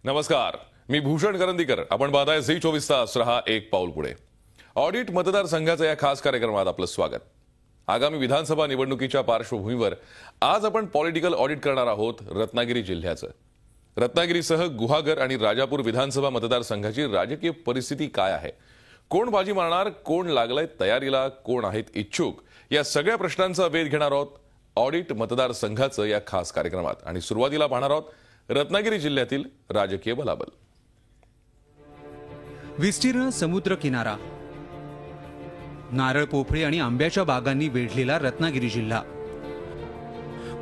नमस्कार, मी भूषण करंदीकर. आपण पाहताय झी 24 तास. रहा एक पाऊल पुढे. ऑडिट मतदारसंघाच्या या खास कार्यक्रमात आपलं स्वागत. आगामी विधानसभा निवडणुकीच्या पार्श्वभूमीवर आज आपण पॉलिटिकल ऑडिट करणार आहोत रत्नागिरी जिल्ह्याचं. रत्नागिरीसह गुहागर आणि राजापूर विधानसभा मतदारसंघाची राजकीय परिस्थिती काय आहे, कोण बाजी मारणार, कोण लागलाय तयारीला, कोण आहेत इच्छुक, या सगळ्या प्रश्नांचा वेध घेणार आहोत ऑडिट मतदारसंघाचं या खास कार्यक्रमात. आणि सुरुवातीला पाहणार आहोत रत्नागिरी जिल्ह्यातील राजकीय बलाबल. विस्तीर्ण समुद्र किनारा, नारळ, पोफळी आणि आंब्याच्या बागांनी वेढलेला रत्नागिरी जिल्हा.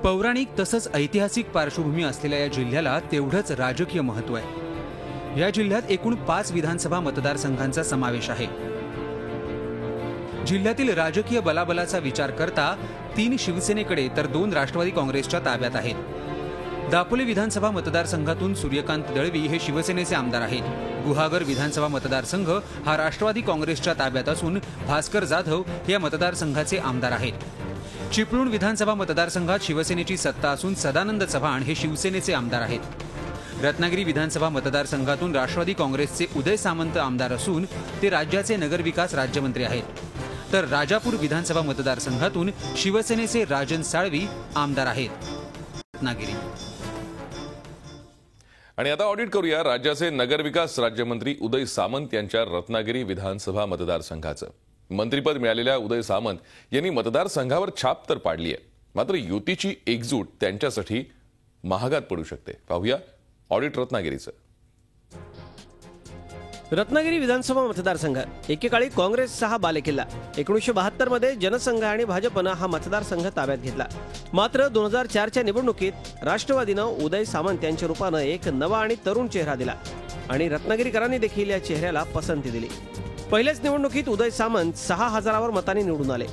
पौराणिक तसंच ऐतिहासिक पार्श्वभूमी असलेल्या या जिल्ह्याला तेवढंच राजकीय महत्त्व आहे. या जिल्ह्यात एकूण 5 विधानसभा मतदारसंघांचा समावेश आहे. जिल्ह्यातील राजकीय बलाबलाचा विचार करता 3 शिवसेनेकडे तर 2 राष्ट्रवादी काँग्रेसच्या ताब्यात आहेत. दापोली विधानसभा मतदारसंघातून सूर्यकांत दळवी हे शिवसेनेचे आमदार आहेत. गुहागर विधानसभा मतदारसंघ हा राष्ट्रवादी काँग्रेसच्या ताब्यात असून भास्कर जाधव हे या मतदारसंघाचे आमदार आहेत. चिपळूण विधानसभा मतदारसंघात शिवसेनेची सत्ता असून सदानंद चव्हाण हे शिवसेनेचे आमदार आहेत. रत्नागिरी विधानसभा मतदारसंघातून राष्ट्रवादी काँग्रेसचे उदय सामंत आमदार असून ते राज्याचे नगरविकास राज्यमंत्री आहेत. तर राजापूर विधानसभा मतदारसंघातून शिवसेनेचे राजन साळवी आमदार आहेत. रत्नागिरी. आणि आता ऑडिट करूया राज्याचे नगरविकास राज्यमंत्री उदय सामंत यांच्या रत्नागिरी विधानसभा मतदारसंघाचं. मंत्रिपद मिळालेल्या उदय सामंत यांनी मतदारसंघावर छाप तर पाडली आहे, मात्र युतीची एकजूट त्यांच्यासाठी महागात पडू शकते. पाहूया ऑडिट रत्नागिरीचं. रत्नागिरी विधानसभा मतदारसंघ एकेकाळी काँग्रेसचा हा बालेकिल्ला. 1972 मध्ये जनसंघ आणि भाजपनं हा मतदारसंघ ताब्यात घेतला. मात्र 2004च्या निवडणुकीत राष्ट्रवादीनं उदय सामंत यांच्या रूपानं एक नवा आणि तरुण चेहरा दिला आणि रत्नागिरीकरांनी देखील या चेहऱ्याला पसंती दिली. पहिल्याच निवडणुकीत उदय सामंत 6000वर मतांनी निवडून आले.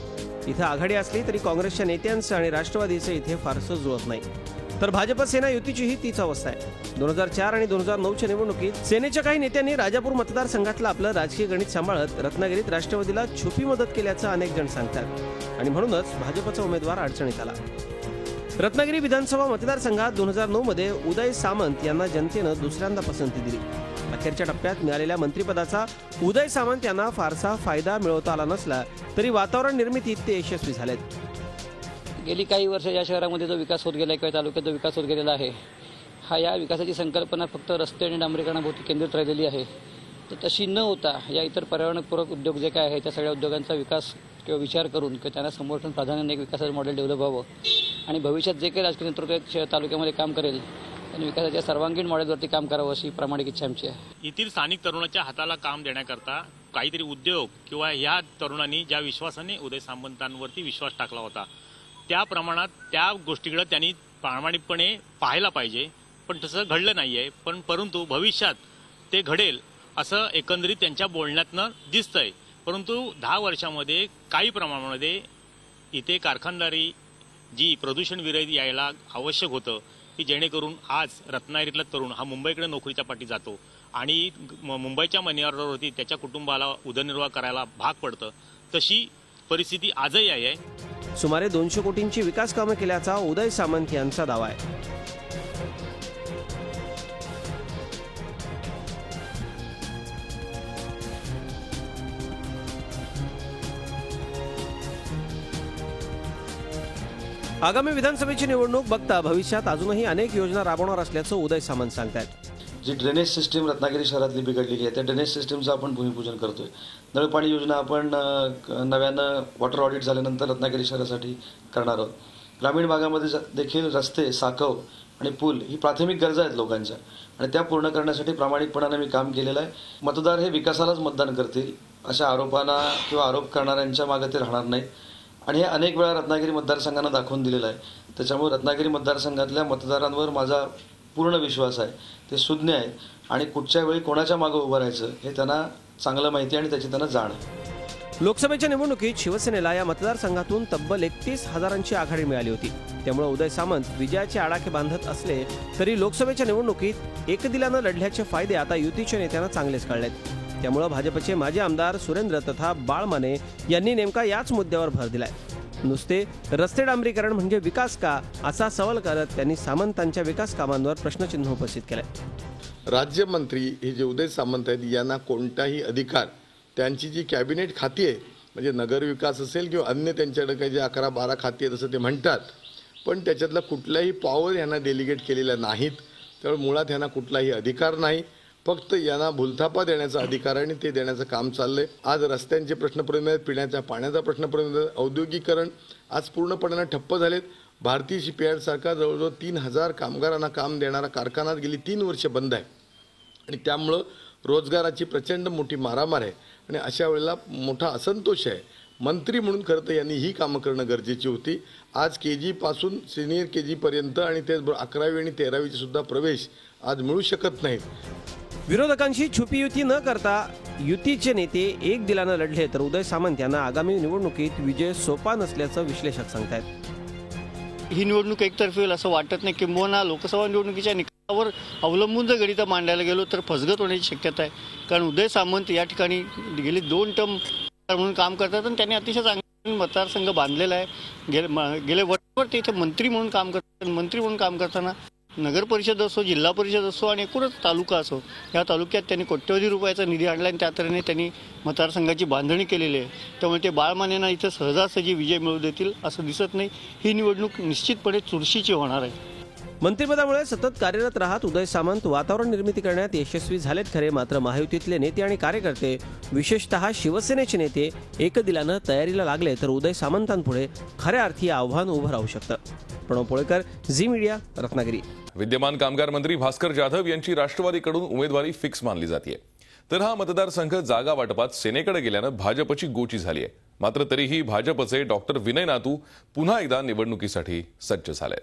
इथं आघाडी असली तरी काँग्रेसच्या नेत्यांचं आणि राष्ट्रवादीचं इथे फारसं जुळत नाही. तर भाजप सेना युतीचीही तीच अवस्था आहे. 2004 आणि 2009च्या निवडणुकीत सेनेच्या काही नेत्यांनी राजापूर मतदारसंघातलं आपलं राजकीय गणित सांभाळत रत्नागिरीत राष्ट्रवादीला छुपी मदत केल्याचं अनेक जण सांगतात आणि म्हणूनच भाजपचा उमेदवार अडचणीत आला. रत्नागिरी विधानसभा मतदारसंघात 2009 मध्ये उदय सामंत यांना जनतेनं दुसऱ्यांदा पसंती दिली. अखेरच्या टप्प्यात मिळालेल्या मंत्रिपदाचा उदय सामंत यांना फारसा फायदा मिळवता आला नसला तरी वातावरण निर्मितीत ते यशस्वी झालेत. गेली काही वर्ष या शहरामध्ये जो विकास होत गेला, किंवा तालुक्यात जो विकास होत गेलेला आहे, या विकासाची संकल्पना फक्त रस्ते आणि डांबरीकरणाभोवती केंद्रित राहिलेली आहे. तर तशी न होता या इतर पर्यावरणपूरक उद्योग जे काय आहे त्या सगळ्या उद्योगांचा विकास किंवा विचार करून किंवा त्यांना समर्थन प्राधान्याने एक विकासाचं मॉडेल डेव्हलप व्हावं आणि भविष्यात जे काही राजकीय नेतृत्व तालुक्यामध्ये काम करेल त्यांनी विकासाच्या सर्वांगीण मॉडेलवरती काम करावं अशी प्रामाणिक इच्छा आमची आहे. येथील स्थानिक तरुणाच्या हाताला काम देण्याकरता काहीतरी उद्योग किंवा या तरुणांनी ज्या विश्वासाने उदय सामंतांवरती विश्वास टाकला होता त्या प्रमाणात त्या गोष्टीकडे त्यांनी प्रामाणिकपणे पाहायला पाहिजे. पण तसं घडलं नाहीये. परंतु भविष्यात ते घडेल असं एकंदरीत त्यांच्या बोलण्यातनं दिसतंय. परंतु 10 वर्षामध्ये काही प्रमाणामध्ये इथे कारखानदारी जी प्रदूषण विरहित यायला आवश्यक होतं की जेणेकरून आज रत्नागिरीतला तरुण हा मुंबईकडे नोकरीच्या पाठी जातो आणि मुंबईच्या मनीऑर्डरवरती त्याच्या कुटुंबाला उदरनिर्वाह करायला भाग पडतं, तशी परिस्थिती आजही आहे. सुमारे 200 कोटींची विकास कामं केल्याचा उदय सामंत यांचा दावा आहे. आगामी विधानसभेची निवडणूक बघता भविष्यात अजूनही अनेक योजना राबवणार असल्याचं उदय सामंत सांगतात. जी ड्रेनेज सिस्टीम रत्नागिरी शहरातली बिघडलेली आहे त्या ड्रेनेज सिस्टीमचं आपण भूमिपूजन करतोय. नळपाणी योजना आपण नव्यानं वॉटर ऑडिट झाल्यानंतर रत्नागिरी शहरासाठी करणार आहोत. ग्रामीण भागामध्ये देखील रस्ते, साकव आणि पूल ही प्राथमिक गरजा आहेत लोकांच्या आणि त्या पूर्ण करण्यासाठी प्रामाणिकपणाने मी काम केलेलं आहे. मतदार हे विकासालाच मतदान करतील अशा आरोपांना किंवा आरोप करणाऱ्यांच्या मागे ते राहणार नाहीत आणि हे अनेक वेळा रत्नागिरी मतदारसंघानं दाखवून दिलेलं आहे. त्याच्यामुळे रत्नागिरी मतदारसंघातल्या मतदारांवर माझा पूर्ण विश्वास आहे. ते सुज्ञ आहेत आणि कुठच्या वेळी कोणाच्या मागे उभं राहायचं हे त्यांना चांगलं माहिती आणि त्याची त्यांना जाण आहे. लोकसभेच्या निवडणुकीत शिवसेनेला या मतदारसंघातून तब्बल 31,000ची आघाडी मिळाली होती. त्यामुळे उदय सामंत विजयाचे आडाखे बांधत असले तरी लोकसभेच्या निवडणुकीत एकदिलानं लढल्याचे फायदे आता युतीच्या नेत्यांना चांगलेच कळलेत. त्यामुळे भाजपचे माजी आमदार सुरेंद्र तथा बाळ माने यांनी नेमका याच मुद्द्यावर भर दिलाय. नुसते रस्ते डांबरीकरण म्हणजे विकास का, असा सवाल करत त्यांनी सामंतांच्या विकास कामांवर प्रश्नचिन्ह उपस्थित केलंय. राज्यमंत्री हे जे उदय सामंत आहेत यांना कोणताही अधिकार, त्यांची जी कॅबिनेट खाती आहे म्हणजे नगरविकास असेल किंवा अन्य त्यांच्याकडे काही जे 11-12 खाती आहेत असं ते म्हणतात, पण त्याच्यातला कुठलाही पॉवर यांना डेलिगेट केलेला नाहीत. त्यामुळे मुळात यांना कुठलाही अधिकार नाही, फक्त यांना भूलथापा देण्याचा अधिकार आहे आणि ते देण्याचं काम चाललंय. आज रस्त्यांचे प्रश्नपर्यंत आहेत, पिण्याच्या पाण्याचा प्रश्नपर्यंत, औद्योगिकरण आज पूर्णपणे ठप्प झालेत. भारतीय शिपयार्ड सारखा जवळजवळ 3000 कामगारांना काम देणारा कारखाना गेली 3 वर्ष बंद आहे आणि त्यामुळं रोजगाराची प्रचंड मोठी मारामार आहे आणि अशा वेळेला मोठा असंतोष आहे. मंत्री म्हणून खरं तर यांनी ही कामं करणं गरजेची होती. आज KG पासून सिनियर KG पर्यंत आणि त्याचबरोबर 11वी आणि 13वीचे सुद्धा प्रवेश आज मिळू शकत नाहीत. विरोधकांशी छुपी युती न करता युतीचे नेते एक दिलानं लढले तर उदय सामंत यांना आगामी निवडणुकीत विजय सोपा नसल्याचं विश्लेषक सांगतायत. ही निवडणूक एकतर्फी होईल असं वाटत नाही. किंबहुना लोकसभा निवडणुकीच्या निकालावर अवलंबून जर गणितं मांडायला गेलो तर फसगत होण्याची शक्यता आहे. कारण उदय सामंत या ठिकाणी गेली 2 टर्म म्हणून काम करतात आणि त्यांनी अतिशय चांगला मतदारसंघ बांधलेला आहे. गेले वर्षभर ते इथे मंत्री म्हणून काम करतात. मंत्री म्हणून काम करताना नगर परिषद असो, जिल्हा परिषद असो आणि एकूणच तालुका असो, या तालुक्यात त्यांनी कोट्यवधी रुपयाचा निधी आणला आणि त्या तऱ्हेने त्यांनी मतदारसंघाची बांधणी केलेली आहे. त्यामुळे ते बाळमानेंना इथं सहजासहजी विजय मिळवू देतील असं दिसत नाही. ही निवडणूक निश्चितपणे चुरशीची होणार आहे. मंत्रिपदामुळे सतत कार्यरत राहत उदय सामंत वातावरण निर्मिती करण्यात यशस्वी झालेत खरे, मात्र महायुतीतले नेते आणि कार्यकर्ते विशेषतः शिवसेनेचे नेते एकदिलानं तयारीला लागले तर उदय सामंतांपुढे खऱ्या अर्थी आव्हान उभं राहू शकतं. प्रणव पोळेकर, झी मीडिया, रत्नागिरी. विद्यमान कामगार मंत्री भास्कर जाधव यांची राष्ट्रवादीकडून उमेदवारी फिक्स मानली जाते, तर हा मतदारसंघ जागा वाटपात सेनेकडे गेल्यानं भाजपची गोची झाली आहे. मात्र तरीही भाजपचे डॉक्टर विनय नातू पुन्हा एकदा निवडणुकीसाठी सज्ज झाले.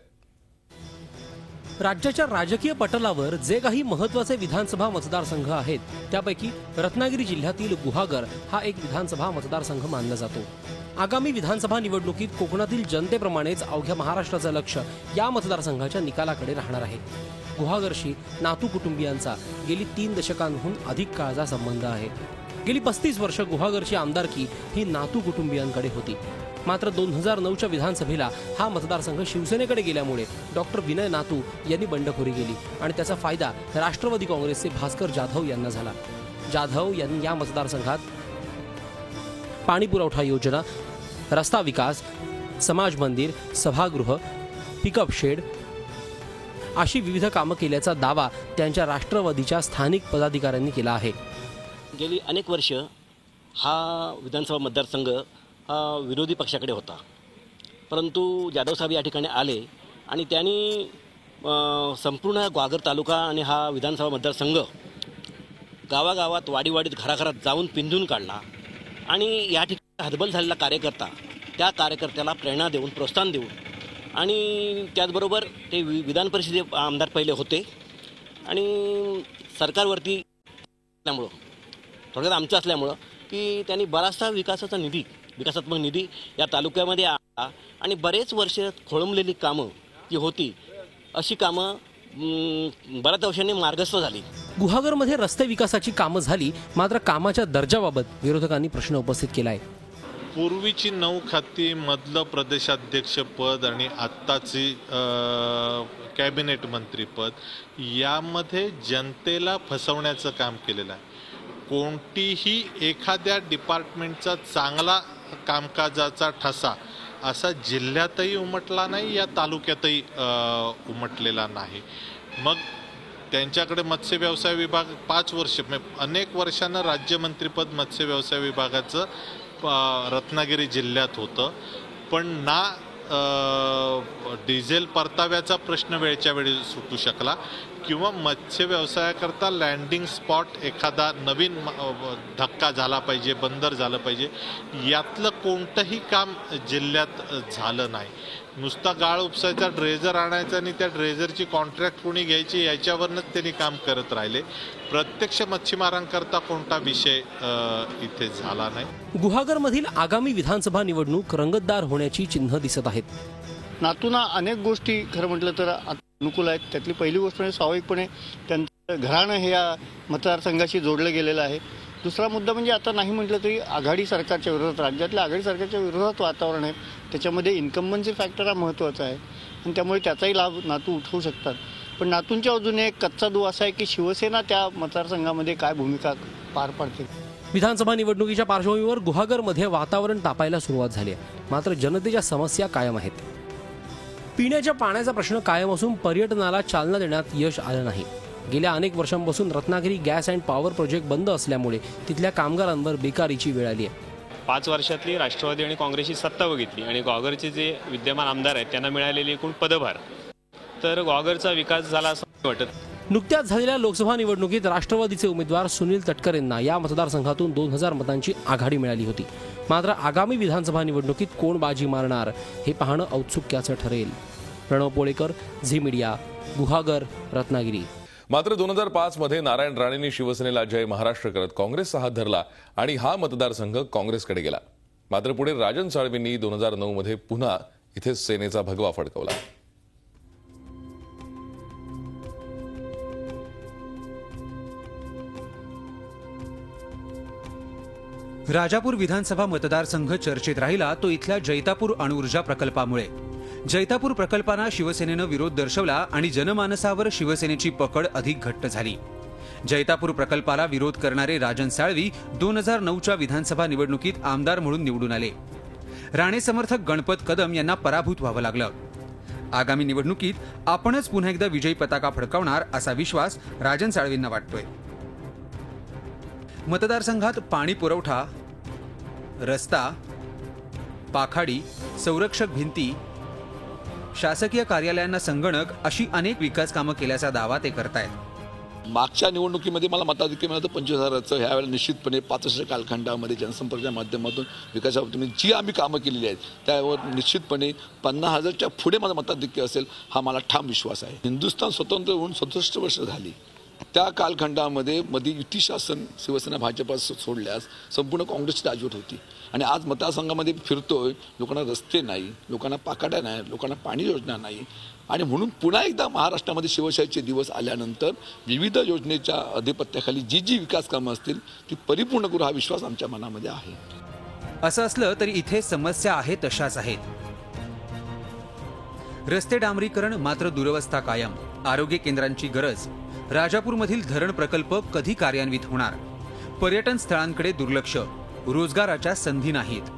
राज्याच्या राजकीय पटलावर जे काही महत्त्वाचे विधानसभा मतदारसंघ आहेत त्यापैकी रत्नागिरी जिल्ह्यातील गुहागर हा एक विधानसभा मतदारसंघ मानला जातो. आगामी विधानसभा निवडणुकीत कोकणातील जनतेप्रमाणेच अवघ्या महाराष्ट्राचं लक्ष या मतदारसंघाच्या निकालाकडे राहणार आहे. गुहागरशी नातू कुटुंबियांचा गेली 3 दशकांहून अधिक काळचा संबंध आहे. गेली 35 वर्ष गुहागरची आमदारकी ही नातू कुटुंबियांकडे होती. मात्र 2009च्या विधानसभेला हा मतदारसंघ शिवसेनेकडे गेल्यामुळे डॉक्टर विनय नातू यांनी बंडखोरी केली आणि त्याचा फायदा राष्ट्रवादी काँग्रेसचे भास्कर जाधव यांना झाला. जाधव यांनी या मतदारसंघात पाणी पुरवठा योजना, रस्ता विकास, समाज मंदिर, सभागृह, पिकअप शेड अशी विविध कामं केल्याचा दावा त्यांच्या राष्ट्रवादीच्या स्थानिक पदाधिकाऱ्यांनी केला आहे. गेली अनेक वर्ष हा विधानसभा मतदारसंघ हा विरोधी पक्षाकडे होता, परंतु जाधव साहेब या ठिकाणी आले आणि त्यांनी संपूर्ण गुहागर तालुका आणि हा विधानसभा मतदारसंघ गावागावात, वाडीवाडीत, घराघरात जाऊन पिंजून काढला आणि या ठिकाणी हतबल झालेला कार्यकर्ता त्या कार्यकर्त्याला प्रेरणा देऊन, प्रोत्साहन देऊन आणि त्याचबरोबर ते विधान परिषदे आमदार पहिले होते आणि सरकारवरती असल्यामुळं, थोडक्यात आमचं असल्यामुळं की त्यांनी बराचसा विकासात्मक निधी या तालुक्यामध्ये आला आणि बरेच वर्ष खोळंबलेली कामं जी होती अशी कामं बऱ्याच वर्षांनी मार्गस्थ झाली. गुहागरमध्ये रस्ते विकासाची कामं झाली, मात्र कामाच्या दर्जाबाबत विरोधकांनी प्रश्न उपस्थित केलाय. पूर्वीची 9 खाती मधलं प्रदेशाध्यक्ष पद आणि आत्ताची कॅबिनेट मंत्रीपद यामध्ये जनतेला फसवण्याचं काम केलेलं आहे. कोणतीही एखाद्या डिपार्टमेंटचा चांगला कामकाजाचा ठसा असा जिल्ह्यातही उमटला नाही, या तालुक्यातही उमटलेला नाही. मग त्यांच्याकडे मत्स्य व्यवसाय विभाग 5 वर्ष, अनेक वर्षानं राज्यमंत्रीपद मत्स्य व्यवसाय विभागाचं रत्नागिरी जिल्ह्यात होतं, पण ना डिझेल परताव्याचा प्रश्न वेळच्या वेळी सुटू शकला किंवा मत्स्य व्यवसायाकरता लँडिंग स्पॉट एखादा नवीन धक्का झाला पाहिजे, बंदर झालं पाहिजे, यातलं कोणतंही काम जिल्ह्यात झालं नाही. नुसता गाळ उपसायचा, ड्रेजर आणायचा आणि त्या ड्रेजरची कॉन्ट्रॅक्ट कोणी घ्यायची याच्यावरच त्यांनी काम करत राहिले. प्रत्यक्ष मच्छीमारांकरता कोणता विषय इथे झाला नाही. गुहागरमधील आगामी विधानसभा निवडणूक रंगतदार होण्याची चिन्ह दिसत आहेत. नातूंना अनेक गोष्टी खरं म्हटलं तर अनुकूल आहेत. त्यातली पहिली गोष्ट म्हणजे स्वाभाविकपणे त्यांचं घराणं हे या मतदारसंघाशी जोडलं गेलेलं आहे. दुसरा मुद्दा म्हणजे आता नाही म्हटलं तरी आघाडी सरकारच्या विरोधात, राज्यातल्या आघाडी सरकारच्या विरोधात वातावरण आहे. त्याच्यामध्ये इन्कम्बन्सी फॅक्टर हा महत्त्वाचा आहे आणि त्यामुळे त्याचाही लाभ नातू उठवू शकतात. पण नातूंच्या अजून एक कच्चा दुवा असा आहे की शिवसेना त्या मतदारसंघामध्ये काय भूमिका पार पाडते. विधानसभा निवडणुकीच्या पार्श्वभूमीवर गुहागरमध्ये वातावरण तापायला सुरुवात झाली आहे. मात्र जनतेच्या समस्या कायम आहेत. पिण्याच्या पाण्याचा प्रश्न कायम असून पर्यटनाला चालना देण्यात यश आलं नाही. गेल्या अनेक वर्षांपासून Ratnagiri gas and power project बंद असल्यामुळे तिथल्या कामगारांवर बेकारीची वेळ आली आहे. 5 वर्षातली राष्ट्रवादी आणि काँग्रेसची सत्ता बघितली आणि गुहागरचे जे विद्यमान आमदार आहेत त्यांना मिळालेली एकूण पदभार, तर गुहागरचा विकास झाला असं वाटत. नुकत्याच झालेल्या लोकसभा निवडणुकीत राष्ट्रवादीचे उमेदवार सुनील तटकरेंना या मतदारसंघातून 2000 मतांची आघाडी मिळाली होती. मात्र आगामी विधानसभा निवडणुकीत कोण बाजी मारणार हे पाहणं औत्सुक्याचं ठरेल. प्रणव पोळेकर, झी मीडिया, गुहागर, रत्नागिरी. मात्र 2005 मध्ये नारायण राणेंनी शिवसेनेला जय महाराष्ट्र करत काँग्रेसचा हात धरला आणि हा मतदारसंघ काँग्रेसकडे गेला. मात्र पुढे राजन साळवींनी 2009 मध्ये पुन्हा इथे सेनेचा भगवा फडकवला. राजापूर विधानसभा मतदारसंघ चर्चेत राहिला तो इथल्या जैतापूर अणुऊर्जा प्रकल्पामुळे. जैतापूर प्रकल्पांना शिवसेनेनं विरोध दर्शवला आणि जनमानसावर शिवसेनेची पकड अधिक घट्ट झाली. जैतापूर प्रकल्पाला विरोध करणारे राजन साळवी 2009च्या विधानसभा निवडणुकीत आमदार म्हणून निवडून आले. राणे समर्थक गणपत कदम यांना पराभूत व्हावं लागलं. आगामी निवडणुकीत आपणच पुन्हा एकदा विजयी पताका फडकावणार असा विश्वास राजन साळवींना वाटतोय. मतदारसंघात पाणी पुरवठा, रस्ता, पाखाडी, संरक्षक भिंती, शासकीय कार्यालयांना संगणक अशी अनेक विकास कामं केल्याचा दावा ते करतायत. मागच्या निवडणुकीमध्ये मला मताधिक्य मिळालं 25,000चं. ह्यावेळेला निश्चितपणे 5 वर्ष कालखंडामध्ये जनसंपर्काच्या माध्यमातून विकासाबाबतीत जी आम्ही कामं केलेली आहेत त्यावर निश्चितपणे 50,000च्या पुढे माझं मताधिक्य असेल हा मला ठाम विश्वास आहे. हिंदुस्थान स्वतंत्र होऊन 67 वर्ष झाली. त्या कालखंडामध्ये मध्ये युती शासन शिवसेना भाजपा सोडल्यास संपूर्ण काँग्रेसची राजवट होती आणि आज मतदारसंघामध्ये फिरतोय, लोकांना रस्ते नाही, लोकांना पाकाड्या नाही, लोकांना पाणी योजना नाही आणि म्हणून पुन्हा एकदा महाराष्ट्रामध्ये शिवशाहीचे दिवस आल्यानंतर विविध योजनेच्या अधिपत्याखाली जी जी विकास कामं असतील ती परिपूर्ण करू हा विश्वास आमच्या मनामध्ये आहे. असं असलं तरी इथे समस्या आहे तशाच आहेत. रस्ते डांबरीकरण मात्र दुरवस्था कायम. आरोग्य केंद्रांची गरज. राजापूरमधील धरण प्रकल्प कधी कार्यान्वित होणार? पर्यटन स्थळांकडे दुर्लक्ष. रोजगाराच्या संधी नाहीत.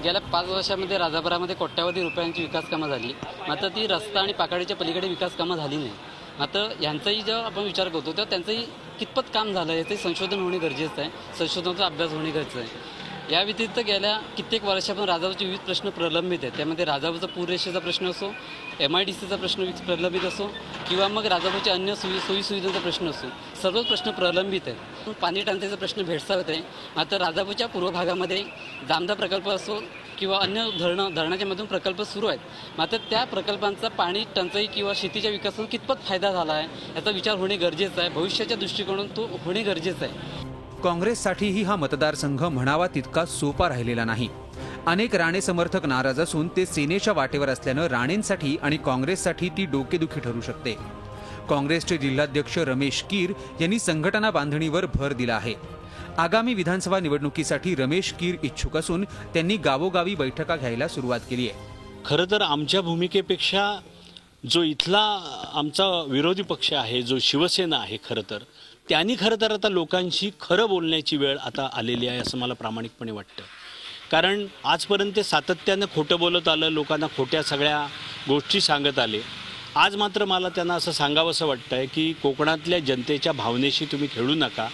गेल्या 5 वर्षामध्ये राजापुरामध्ये कोट्यावधी रुपयांची विकास कामं झाली, मात्र ती रस्ता आणि पाकाडीच्या पलीकडे विकास कामं झाली नाही. मात्र यांचाही जेव्हा आपण विचार करतो तेव्हा त्यांचंही कितपत काम झालं याचे संशोधन होणे गरजेचं आहे, संशोधनाचा अभ्यास होणे गरजेचं आहे. या व्यतिरिक्त गेल्या कित्येक वर्षापासून राजापूरचे विविध प्रश्न प्रलंबित आहेत. त्यामध्ये राजापूरचा पूररेषेचा प्रश्न असो, MIDCचा प्रश्न प्रलंबित असो किंवा मग राजापूरच्या अन्य सोयीसुविधांचा प्रश्न असो, सर्वच प्रश्न प्रलंबित आहेत. पाणी टंचाईचा प्रश्न भेडसावत आहे. मात्र राजापूरच्या पूर्व भागामध्ये जामदा प्रकल्प असो किंवा अन्य धरणाच्या मधून प्रकल्प सुरू आहेत. मात्र त्या प्रकल्पांचा पाणी टंचाई किंवा शेतीच्या विकासाला कितपत फायदा झाला आहे याचा विचार होणे गरजेचं आहे. भविष्याच्या दृष्टिकोनातून तो होणे गरजेचं आहे. काँग्रेससाठीही हा मतदारसंघ म्हणावा तितका सोपा राहिलेला नाही. अनेक राणे समर्थक नाराज असून ते सेनेच्या वाटेवर असल्यानं राणेंसाठी आणि काँग्रेससाठी ती डोकेदुखी ठरू शकते. काँग्रेसचे जिल्हाध्यक्ष रमेश कीर यांनी संघटना बांधणीवर भर दिला आहे. आगामी विधानसभा निवडणुकीसाठी रमेश कीर इच्छुक असून त्यांनी गावोगावी बैठका घ्यायला सुरुवात केली आहे. खरं तर आमच्या भूमिकेपेक्षा जो इथला आमचा विरोधी पक्ष आहे, जो शिवसेना आहे, त्यांनी खरं तर आता लोकांशी खरं बोलण्याची वेळ आता आलेली आहे असं मला प्रामाणिकपणे वाटतं. कारण आजपर्यंत ते सातत्यानं खोटं बोलत आलं, लोकांना खोट्या सगळ्या गोष्टी सांगत आले. आज मात्र मला त्यांना असं सांगावंसं वाटतं आहे की कोकणातल्या जनतेच्या भावनेशी तुम्ही खेळू नका,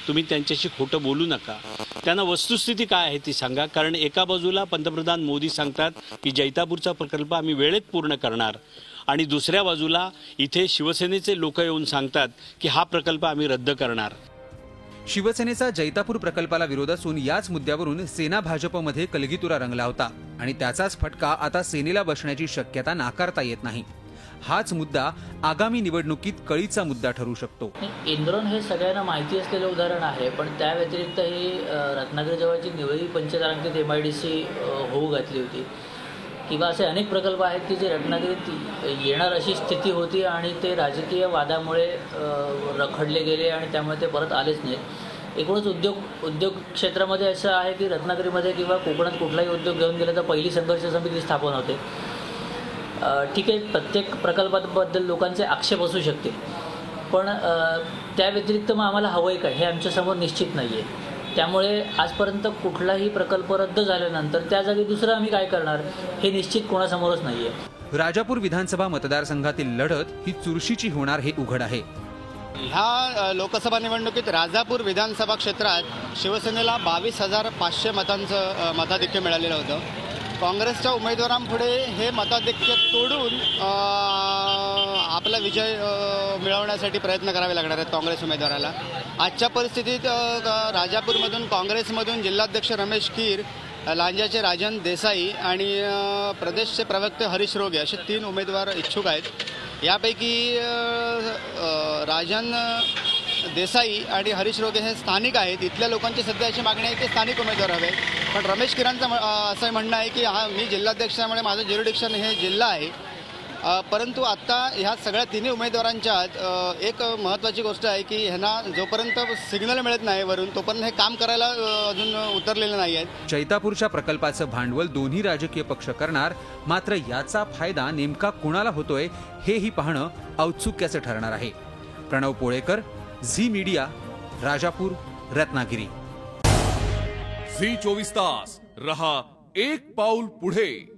तुम्ही त्यांच्याशी खोटं बोलू नका. त्यांना वस्तुस्थिती काय आहे ती सांगा. कारण एका बाजूला पंतप्रधान मोदी सांगतात की जैतापूरचा प्रकल्प आम्ही वेळेत पूर्ण करणार आणि दुसऱ्या बाजूला इथे शिवसेनेचे लोक येऊन सांगतात की हा प्रकल्प आम्ही रद्द करणार. शिवसेनेचा जैतापूर प्रकल्पाला विरोध असून याच मुद्द्यावरून सेना भाजपमध्ये कलगीतुरा रंगला होता आणि त्याचाच फटका आता सेनेला बसण्याची शक्यता नाकारता येत नाही. हाच मुद्दा आगामी निवडणुकीत कळीचा मुद्दा ठरू शकतो. इंद्रोन हे सगळ्यांना माहिती असलेलं उदाहरण आहे, पण त्या व्यतिरिक्त ही रत्नागिरी जवळची निवळी पंचतारांकित MIDC होऊ घातली होती किंवा असे अनेक प्रकल्प आहेत की जे रत्नागिरीत येणार अशी स्थिती होती आणि ते राजकीय वादामुळे रखडले गेले आणि त्यामुळे ते परत आलेच नाहीत. एकूणच उद्योग क्षेत्रामध्ये असं आहे की रत्नागिरीमध्ये किंवा कोकणात कुठलाही उद्योग घेऊन गेला तर पहिली संघर्ष समिती स्थापन होते. ठीक आहे, प्रत्येक प्रकल्पाबद्दल लोकांचे आक्षेप असू शकतील, पण त्या व्यतिरिक्त मग आम्हाला हवं आहे काय हे आमच्यासमोर निश्चित नाही आहे. त्यामुळे आजपर्यंत कुठलाही प्रकल्प रद्द झाल्यानंतर त्या जागी दुसरं आम्ही काय करणार हे निश्चित कोणासमोरच नाही आहे. राजापूर विधानसभा मतदारसंघातील लढत ही चुरशीची होणार हे उघड आहे. ह्या लोकसभा निवडणुकीत राजापूर विधानसभा क्षेत्रात शिवसेनेला 22,500 मतांचं मताधिक्य मिळालेलं होतं. काँग्रेसच्या उमेदवारांपुढे हे मताधिक्य तोडून आपला विजय मिळवण्यासाठी प्रयत्न करावे लागणार आहेत काँग्रेस उमेदवाराला. आजच्या परिस्थितीत राजापूरमधून काँग्रेसमधून जिल्हाध्यक्ष रमेश कीर, लांजाचे राजन देसाई आणि प्रदेशचे प्रवक्ते हरीश रोगे असे 3 उमेदवार इच्छुक आहेत. यापैकी राजन देसाई आणि हरीश रोगे हे स्थानिक आहेत. इथल्या लोकांची सध्या अशी मागणी आहे की स्थानिक उमेदवार हवे. पण रमेश किरांचं असं म्हणणं आहे की मी जिल्हाध्यक्षामुळे माझं ज्युरिडिक्शन हे जिल्हा आहे. परंतु आत्ता ह्या सगळ्या 3 उमेदवारांच्यात एक महत्त्वाची गोष्ट आहे की ह्यांना जोपर्यंत सिग्नल मिळत नाही वरून तोपर्यंत हे काम करायला अजून उतरलेलं नाही आहेत. चैतापूरच्या प्रकल्पाचं भांडवल दोन्ही राजकीय पक्ष करणार, मात्र याचा फायदा नेमका कुणाला होतोय हेही पाहणं औत्सुक्याचं ठरणार आहे. प्रणव पोळेकर, झी मीडिया, राजापूर, रत्नागिरी. झी 24 तास रहा एक पाऊल पुढे.